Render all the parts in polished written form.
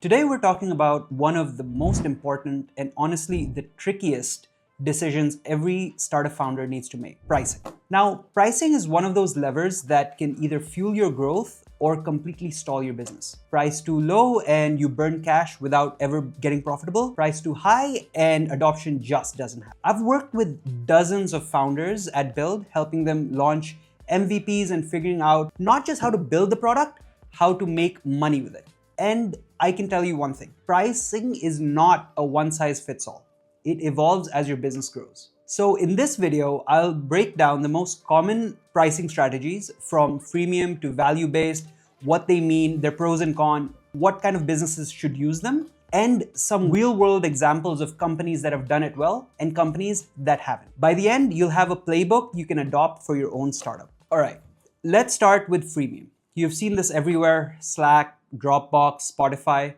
Today we're talking about one of the most important and honestly the trickiest decisions every startup founder needs to make: pricing. Now, pricing is one of those levers that can either fuel your growth or completely stall your business. Price too low and you burn cash without ever getting profitable. Price too high and adoption just doesn't happen. I've worked with dozens of founders at Byldd, helping them launch MVPs and figuring out not just how to build the product, how to make money with it. And I can tell you one thing: pricing is not a one-size-fits-all. It evolves as your business grows. So in this video, I'll break down the most common pricing strategies from freemium to value-based, what they mean, their pros and cons, what kind of businesses should use them, and some real-world examples of companies that have done it well and companies that haven't. By the end, you'll have a playbook you can adopt for your own startup. All right, let's start with freemium. You've seen this everywhere: Slack, Dropbox, Spotify.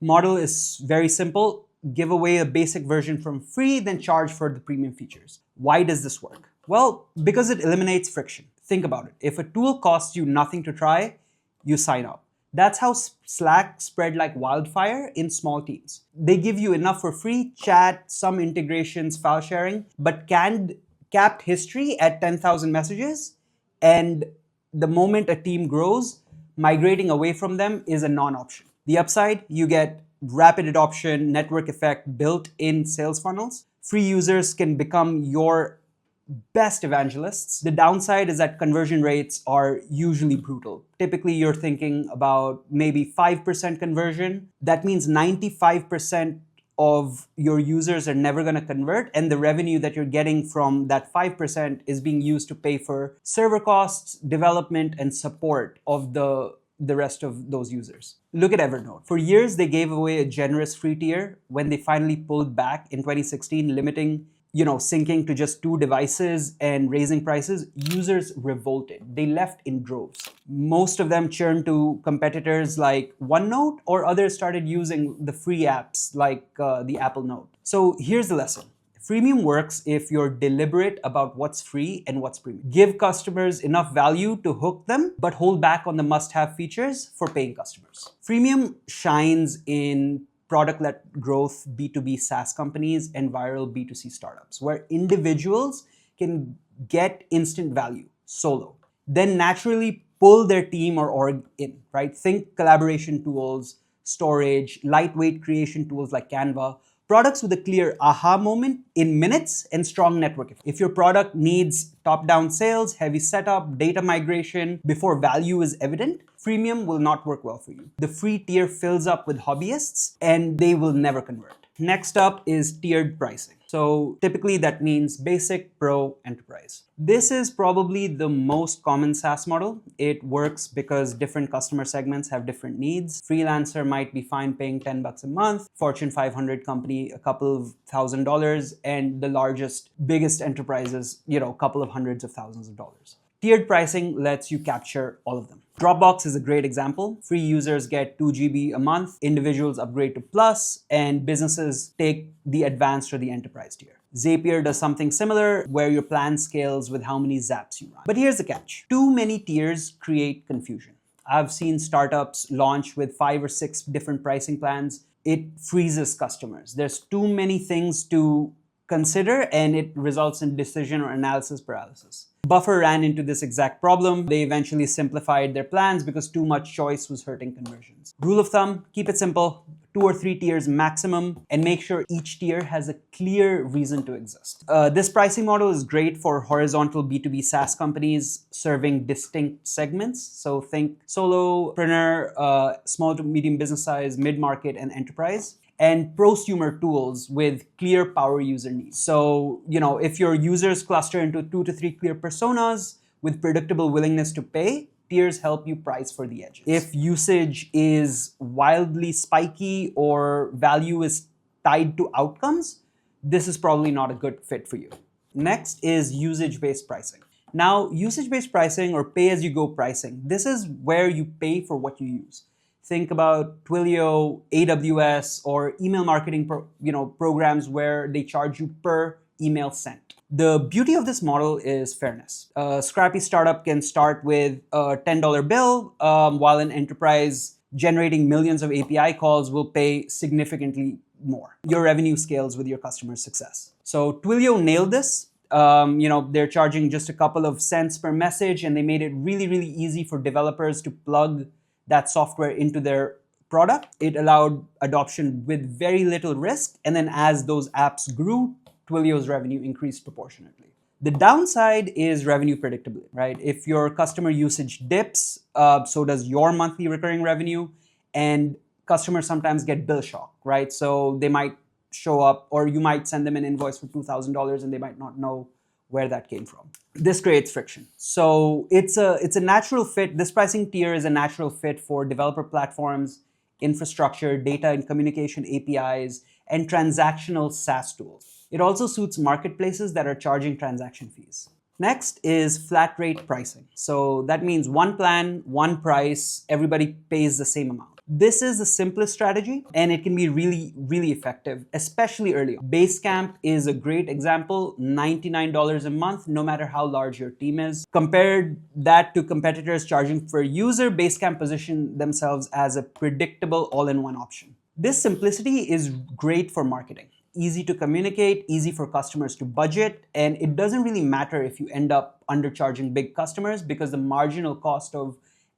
Model is very simple: give away a basic version from free, then charge for the premium features. Why does this work? Well, because it eliminates friction. Think about it. If a tool costs you nothing to try, you sign up. That's how Slack spread like wildfire in small teams. They give you enough for free: chat, some integrations, file sharing, but capped history at 10,000 messages. And the moment a team grows, migrating away from them is a non-option. The upside: you get rapid adoption, network effect, built-in sales funnels. Free users can become your best evangelists. The downside is that conversion rates are usually brutal. Typically, you're thinking about maybe 5% conversion. That means 95% of your users are never going to convert, and the revenue that you're getting from that 5% is being used to pay for server costs, development, and support of the rest of those users. Look at Evernote. For years, they gave away a generous free tier. When they finally pulled back in 2016, limiting syncing to just 2 devices and raising prices, users revolted. They left in droves. Most of them churned to competitors like OneNote, or others started using the free apps like the Apple Note. So here's the lesson: freemium works if you're deliberate about what's free and what's premium. Give customers enough value to hook them, but hold back on the must-have features for paying customers. Freemium shines in product-led growth B2B SaaS companies and viral B2C startups, where individuals can get instant value solo, then naturally pull their team or org in, right? Think collaboration tools, storage, lightweight creation tools like Canva, products with a clear aha moment in minutes and strong network effect. If your product needs top-down sales, heavy setup, data migration before value is evident, freemium will not work well for you. The free tier fills up with hobbyists and they will never convert. Next up is tiered pricing. So typically that means basic, pro, enterprise. This is probably the most common SaaS model. It works because different customer segments have different needs. Freelancer might be fine paying $10 a month, Fortune 500 company a couple of $1,000s, and the biggest enterprises, a couple of hundreds of thousands of dollars. Tiered pricing lets you capture all of them. Dropbox is a great example. Free users get 2 GB a month, individuals upgrade to Plus, and businesses take the advanced or the enterprise tier. Zapier does something similar, where your plan scales with how many zaps you run. But here's the catch: too many tiers create confusion. I've seen startups launch with 5 or 6 different pricing plans. It freezes customers. There's too many things to consider, and it results in decision or analysis paralysis. Buffer ran into this exact problem. They eventually simplified their plans because too much choice was hurting conversions. Rule of thumb: keep it simple, 2 or 3 tiers maximum, and make sure each tier has a clear reason to exist. This pricing model is great for horizontal B2B SaaS companies serving distinct segments. So think solopreneur, small to medium business size, mid-market, and enterprise, and prosumer tools with clear power user needs. So, if your users cluster into 2 to 3 clear personas with predictable willingness to pay, tiers help you price for the edges. If usage is wildly spiky or value is tied to outcomes, this is probably not a good fit for you. Next is usage-based pricing. Now, usage-based pricing or pay-as-you-go pricing, this is where you pay for what you use. Think about Twilio, AWS, or email marketing programs where they charge you per email sent. The beauty of this model is fairness. A scrappy startup can start with a $10 bill, while an enterprise generating millions of API calls will pay significantly more. Your revenue scales with your customer success. So Twilio nailed this. They're charging just a couple of cents per message, and they made it really, really easy for developers to plug that software into their product. It allowed adoption with very little risk. And then as those apps grew, Twilio's revenue increased proportionately. The downside is revenue predictability, right? If your customer usage dips, so does your monthly recurring revenue, and customers sometimes get bill shock, right? So they might show up, or you might send them an invoice for $2,000 and they might not know where that came from. This creates friction. So it's a natural fit. This pricing tier is a natural fit for developer platforms, infrastructure, data and communication APIs, and transactional SaaS tools. It also suits marketplaces that are charging transaction fees. Next is flat rate pricing. So that means one plan, one price, everybody pays the same amount. This is the simplest strategy, and it can be really, really effective, especially early on. Basecamp is a great example, $99 a month, no matter how large your team is. Compared that to competitors charging per user, Basecamp positioned themselves as a predictable all-in-one option. This simplicity is great for marketing. Easy to communicate, easy for customers to budget, and it doesn't really matter if you end up undercharging big customers because the marginal cost of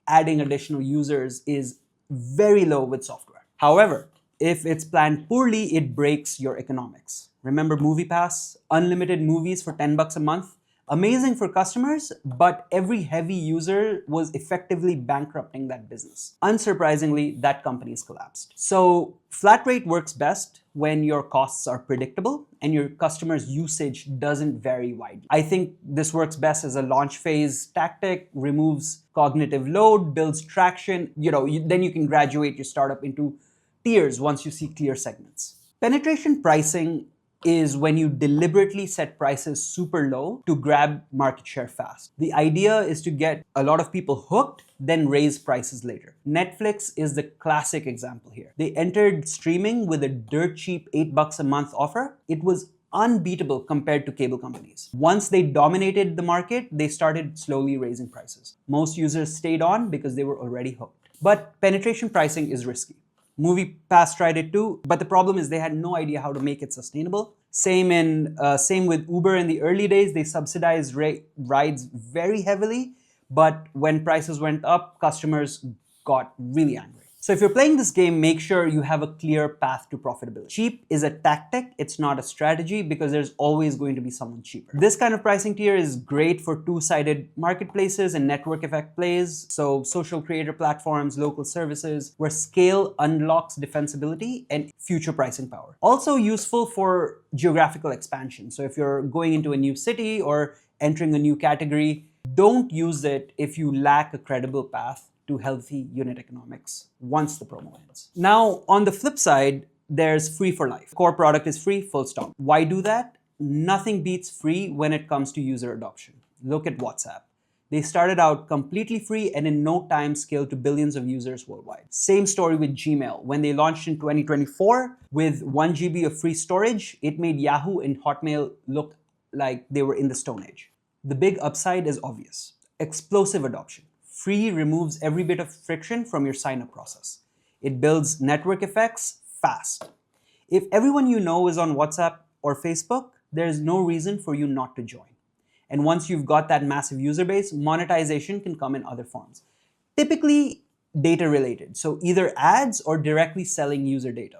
adding additional users is very low with software. However, if it's planned poorly, it breaks your economics. Remember MoviePass? Unlimited movies for $10 a month? Amazing for customers, but every heavy user was effectively bankrupting that business. Unsurprisingly, that company's collapsed. So flat rate works best when your costs are predictable and your customers' usage doesn't vary widely. I think this works best as a launch phase tactic, removes cognitive load, builds traction. Then you can graduate your startup into tiers once you see clear segments. Penetration pricing is when you deliberately set prices super low to grab market share fast. The idea is to get a lot of people hooked, then raise prices later. Netflix is the classic example here. They entered streaming with a dirt cheap $8 a month offer. It was unbeatable compared to cable companies. Once they dominated the market, they started slowly raising prices. Most users stayed on because they were already hooked. But penetration pricing is risky. MoviePass tried it too, but the problem is they had no idea how to make it sustainable. Same with Uber in the early days. They subsidized rides very heavily, but when prices went up, customers got really angry. So if you're playing this game, make sure you have a clear path to profitability. Cheap is a tactic, it's not a strategy, because there's always going to be someone cheaper. This kind of pricing tier is great for two-sided marketplaces and network effect plays, so social creator platforms, local services, where scale unlocks defensibility and future pricing power. Also useful for geographical expansion. So if you're going into a new city or entering a new category, don't use it if you lack a credible path to healthy unit economics once the promo ends. Now, on the flip side, there's free for life. Core product is free, full stop. Why do that? Nothing beats free when it comes to user adoption. Look at WhatsApp. They started out completely free and in no time scaled to billions of users worldwide. Same story with Gmail. When they launched in 2024 with 1 GB of free storage, it made Yahoo and Hotmail look like they were in the Stone Age. The big upside is obvious. Explosive adoption. Free removes every bit of friction from your sign-up process. It builds network effects fast. If everyone you know is on WhatsApp or Facebook, there's no reason for you not to join. And once you've got that massive user base, monetization can come in other forms. Typically data related, so either ads or directly selling user data.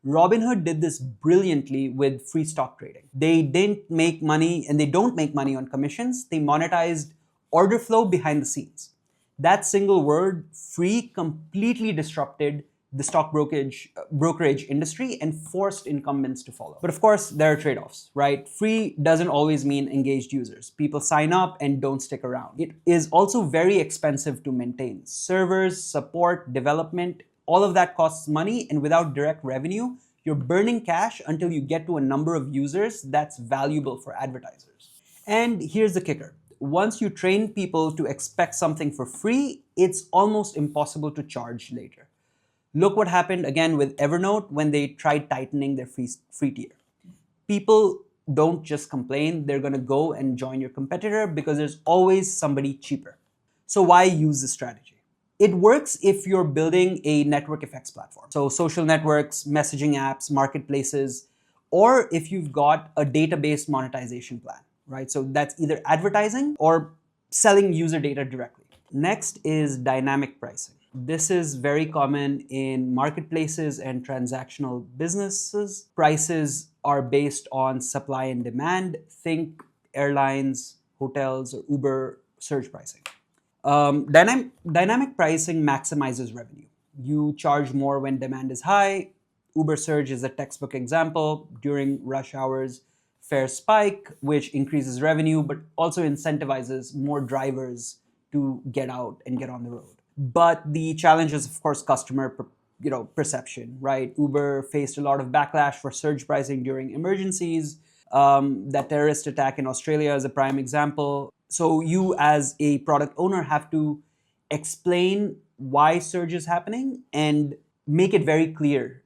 Robinhood did this brilliantly with free stock trading. They didn't make money, and they don't make money on commissions. They monetized order flow behind the scenes. That single word, free, completely disrupted the stock brokerage industry and forced incumbents to follow. But of course, there are trade-offs, right? Free doesn't always mean engaged users. People sign up and don't stick around. It is also very expensive to maintain. Servers, support, development, all of that costs money, and without direct revenue, you're burning cash until you get to a number of users that's valuable for advertisers. And here's the kicker. Once you train people to expect something for free, it's almost impossible to charge later. Look what happened again with Evernote when they tried tightening their free tier. People don't just complain, they're going to go and join your competitor because there's always somebody cheaper. So why use this strategy? It works if you're building a network effects platform. So social networks, messaging apps, marketplaces, or if you've got a database monetization plan, right? So that's either advertising or selling user data directly. Next is dynamic pricing. This is very common in marketplaces and transactional businesses. Prices are based on supply and demand. Think airlines, hotels, or Uber surge pricing. Dynamic pricing maximizes revenue. You charge more when demand is high. Uber surge is a textbook example. During rush hours, fares spike, which increases revenue, but also incentivizes more drivers to get out and get on the road. But the challenge is, of course, customer perception, right? Uber faced a lot of backlash for surge pricing during emergencies. That terrorist attack in Australia is a prime example. So you as a product owner have to explain why surge is happening and make it very clear,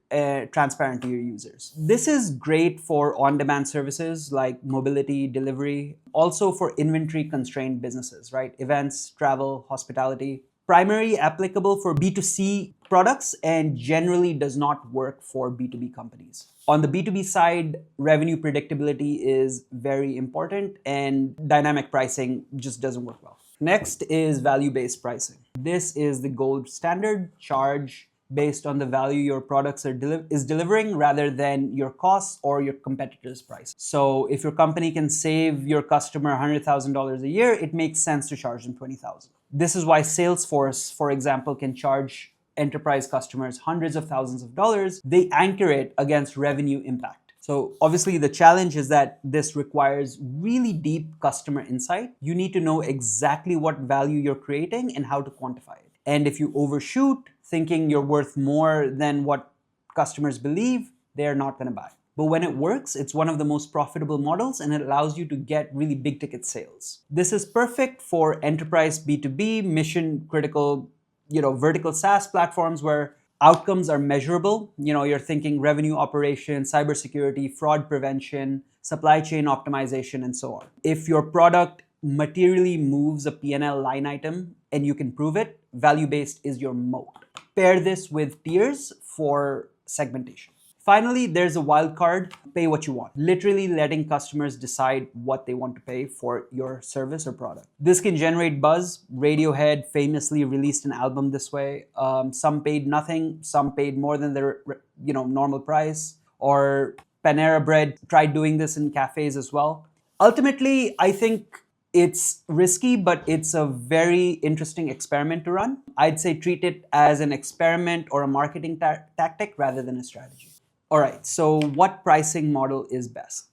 transparent to your users. This is great for on-demand services like mobility, delivery, also for inventory-constrained businesses, right? Events, travel, hospitality. Primarily applicable for B2C products and generally does not work for B2B companies. On the B2B side, revenue predictability is very important and dynamic pricing just doesn't work well. Next is value-based pricing. This is the gold standard. Charge based on the value your products is delivering rather than your costs or your competitors' price. So if your company can save your customer $100,000 a year, it makes sense to charge them $20,000. This is why Salesforce, for example, can charge enterprise customers hundreds of thousands of dollars. They anchor it against revenue impact. So obviously the challenge is that this requires really deep customer insight. You need to know exactly what value you're creating and how to quantify it. And if you overshoot thinking you're worth more than what customers believe, they're not going to buy. But when it works, it's one of the most profitable models and it allows you to get really big ticket sales. This is perfect for enterprise B2B, mission critical, vertical SaaS platforms where outcomes are measurable. You're thinking revenue operations, cybersecurity, fraud prevention, supply chain optimization, and so on. If your product materially moves a P&L line item and you can prove it, value-based is your moat. Pair this with tiers for segmentation. Finally, there's a wild card, pay what you want. Literally letting customers decide what they want to pay for your service or product. This can generate buzz. Radiohead famously released an album this way. Some paid nothing, some paid more than their normal price. Or Panera Bread tried doing this in cafes as well. Ultimately, I think it's risky, but it's a very interesting experiment to run. I'd say treat it as an experiment or a marketing tactic rather than a strategy. All right, so what pricing model is best?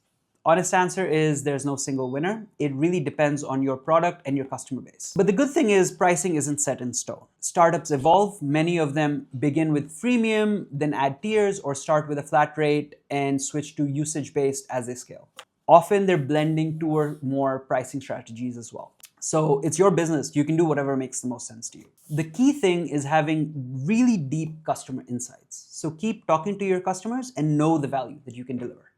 Honest answer is there's no single winner. It really depends on your product and your customer base. But the good thing is pricing isn't set in stone. Startups evolve. Many of them begin with freemium, then add tiers, or start with a flat rate and switch to usage-based as they scale. Often they're blending two or more pricing strategies as well. So it's your business. You can do whatever makes the most sense to you. The key thing is having really deep customer insights. So keep talking to your customers and know the value that you can deliver.